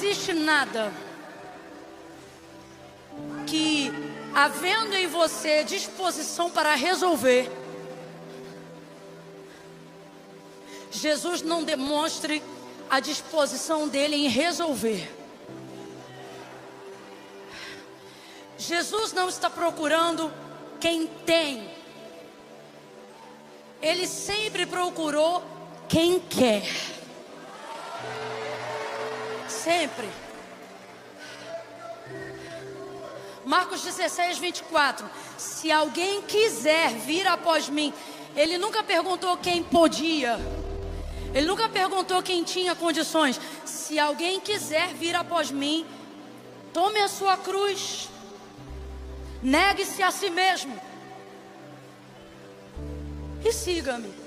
existe nada que, havendo em você disposição para resolver, Jesus não demonstre a disposição dele em resolver. Jesus não está procurando quem tem. Ele sempre procurou quem quer. Sempre. Marcos 16, 24. Se alguém quiser vir após mim. Ele nunca perguntou quem podia. Ele nunca perguntou quem tinha condições. Se alguém quiser vir após mim, tome a sua cruz. Negue-se a si mesmo. E siga-me.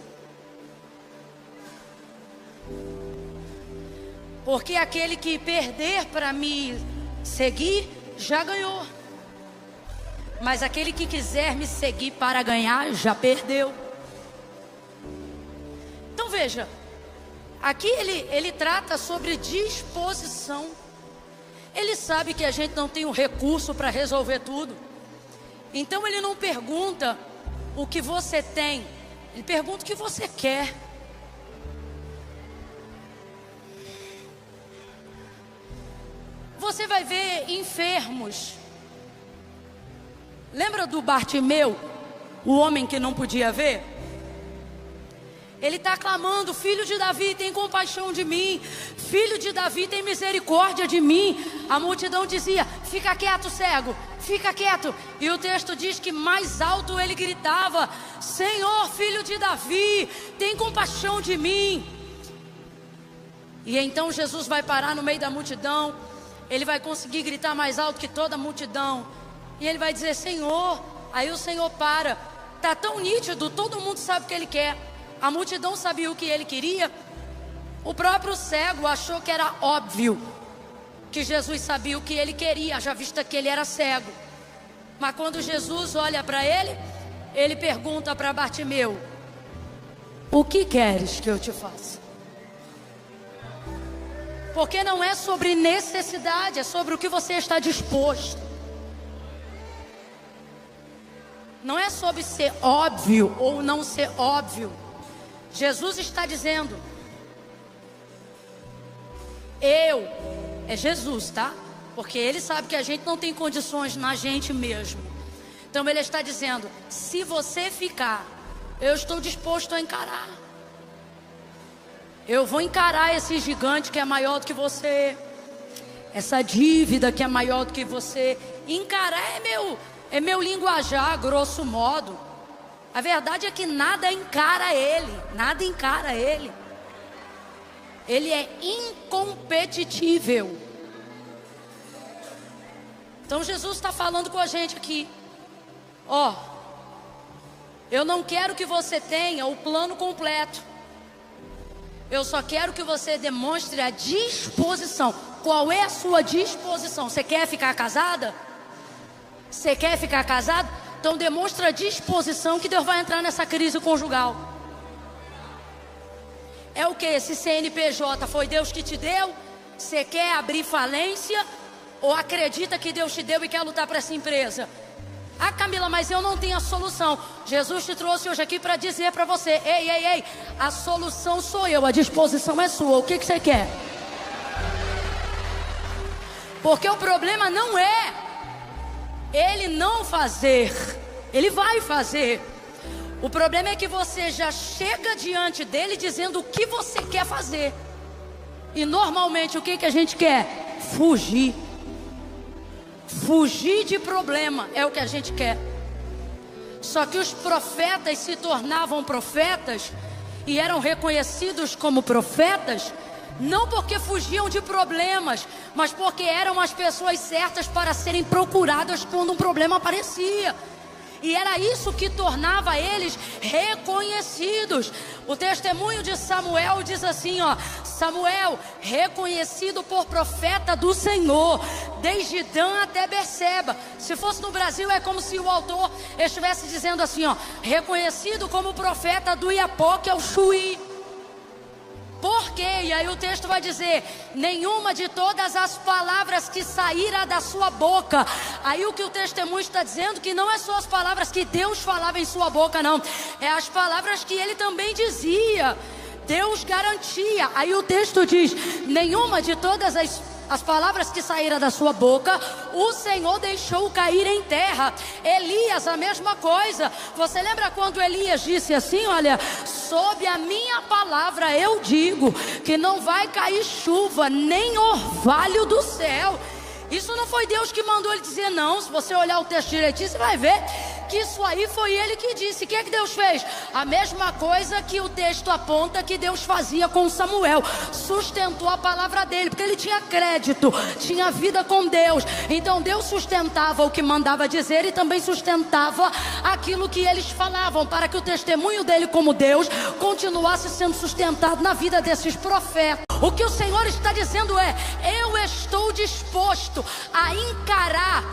Porque aquele que perder para me seguir, já ganhou. Mas aquele que quiser me seguir para ganhar, já perdeu. Então veja, aqui ele trata sobre disposição. Ele sabe que a gente não tem um recurso para resolver tudo. Então ele não pergunta o que você tem, ele pergunta o que você quer. Você vai ver enfermos. Lembra do Bartimeu, o homem que não podia ver? Ele está clamando: filho de Davi, tem compaixão de mim. Filho de Davi, tem misericórdia de mim. A multidão dizia: fica quieto, cego, fica quieto. E o texto diz que mais alto ele gritava: Senhor, filho de Davi, tem compaixão de mim. E então Jesus vai parar no meio da multidão. Ele vai conseguir gritar mais alto que toda a multidão. E ele vai dizer: Senhor. Aí o Senhor para. Está tão nítido, todo mundo sabe o que ele quer. A multidão sabia o que ele queria. O próprio cego achou que era óbvio que Jesus sabia o que ele queria, já visto que ele era cego. Mas quando Jesus olha para ele, ele pergunta para Bartimeu: o que queres que eu te faça? Porque não é sobre necessidade, é sobre o que você está disposto. Não é sobre ser óbvio ou não ser óbvio. Jesus está dizendo: é Jesus, tá? Porque ele sabe que a gente não tem condições na gente mesmo. Então ele está dizendo: se você ficar, eu estou disposto a encarar. Eu vou encarar esse gigante que é maior do que você, essa dívida que é maior do que você. Encarar é meu linguajar, grosso modo. A verdade é que nada encara ele, nada encara ele. Ele é incompetitível. Então Jesus está falando com a gente aqui: ó, eu não quero que você tenha o plano completo. Eu só quero que você demonstre a disposição. Qual é a sua disposição? Você quer ficar casada? Você quer ficar casado? Então demonstra a disposição que Deus vai entrar nessa crise conjugal. É o que? Esse CNPJ foi Deus que te deu? Você quer abrir falência? Ou acredita que Deus te deu e quer lutar para essa empresa? Ah, Camila, mas eu não tenho a solução. Jesus te trouxe hoje aqui para dizer para você: ei, a solução sou eu, a disposição é sua. O que você quer? Porque o problema não é ele não fazer, ele vai fazer. O problema é que você já chega diante dele dizendo o que você quer fazer. E normalmente o que a gente quer? Fugir. Fugir de problema é o que a gente quer. Só que os profetas se tornavam profetas e eram reconhecidos como profetas, não porque fugiam de problemas, mas porque eram as pessoas certas para serem procuradas quando um problema aparecia. E era isso que tornava eles reconhecidos. O testemunho de Samuel diz assim, ó: Samuel, reconhecido por profeta do Senhor, desde Dan até Berseba. Se fosse no Brasil, é como se o autor estivesse dizendo assim, ó: reconhecido como profeta do Iapoque ao Chuí. Por quê? E aí o texto vai dizer: nenhuma de todas as palavras que saíram da sua boca. Aí o que o testemunho está dizendo, que não é só as palavras que Deus falava em sua boca, não. É as palavras que ele também dizia. Deus garantia. Aí o texto diz: nenhuma de todas as palavras que saíram da sua boca, o Senhor deixou cair em terra. Elias, a mesma coisa. Você lembra quando Elias disse assim: olha, sob a minha palavra eu digo que não vai cair chuva, nem orvalho do céu. Isso não foi Deus que mandou ele dizer, não. Se você olhar o texto direitinho, você vai ver que isso aí foi ele que disse. O que é que Deus fez? A mesma coisa que o texto aponta que Deus fazia com Samuel. Sustentou a palavra dele, porque ele tinha crédito, tinha vida com Deus. Então Deus sustentava o que mandava dizer e também sustentava aquilo que eles falavam, para que o testemunho dele como Deus continuasse sendo sustentado na vida desses profetas. O que o Senhor está dizendo é: eu estou disposto a encarar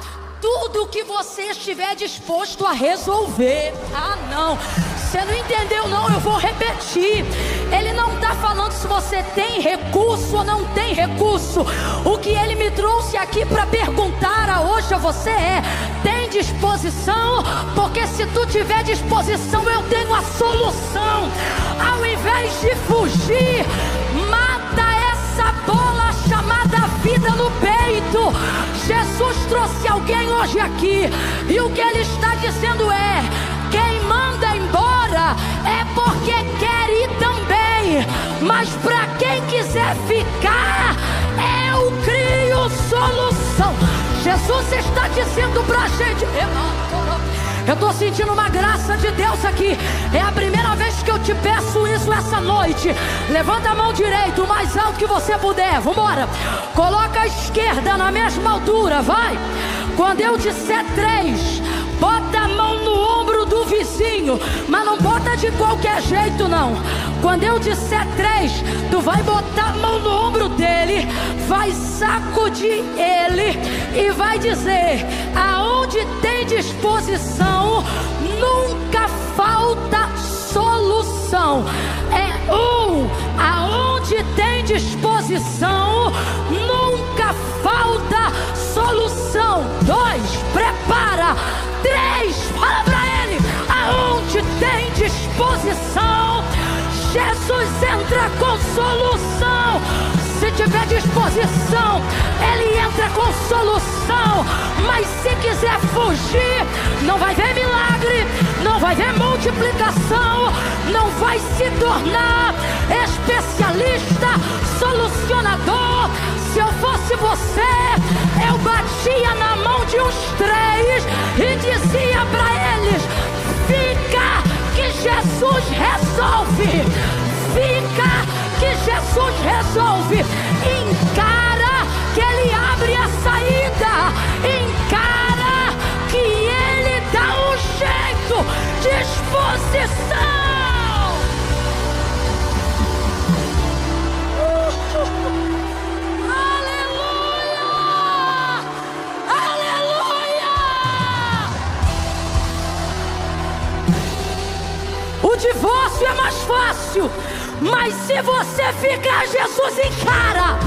tudo que você estiver disposto a resolver. Ah, não, você não entendeu não, eu vou repetir. Ele não está falando se você tem recurso ou não tem recurso. O que ele me trouxe aqui para perguntar hoje a você é: tem disposição? Porque se tu tiver disposição, eu tenho a solução. Ao invés de fugir, mata essa bola chamada vida no peito. Jesus trouxe alguém hoje aqui, e o que ele está dizendo é: quem manda embora é porque quer ir também, mas para quem quiser ficar, eu crio solução. Jesus está dizendo para a gente: eu estou sentindo uma graça de Deus aqui. É a primeira vez que eu te peço isso essa noite. Levanta a mão direita o mais alto que você puder. Vambora. Coloca a esquerda na mesma altura, vai. Quando eu disser 3, bota a mão no ombro do vizinho, mas não bota de qualquer jeito não. Quando eu disser 3, tu vai botar a mão no ombro dele, vai sacudir ele e vai dizer: aonde tem disposição, nunca falta solução. É aonde tem disposição, nunca falta solução. 2, prepara. 3, fala pra ele: aonde tem disposição, Jesus entra com solução. Se tiver disposição, ele entra com solução. Mas se quiser fugir, não vai ver milagre, não vai ver multiplicação, não vai se tornar especialista, solucionador. Se eu fosse você, eu batia na mão de uns 3 e dizia para eles: fica que Jesus resolve. Fica que Jesus resolve. Encara que ele abre a saída. Encara que ele dá um jeito. Disposição. Aleluia! Aleluia! O divórcio é mais fácil, mas se você ficar, Jesus encara.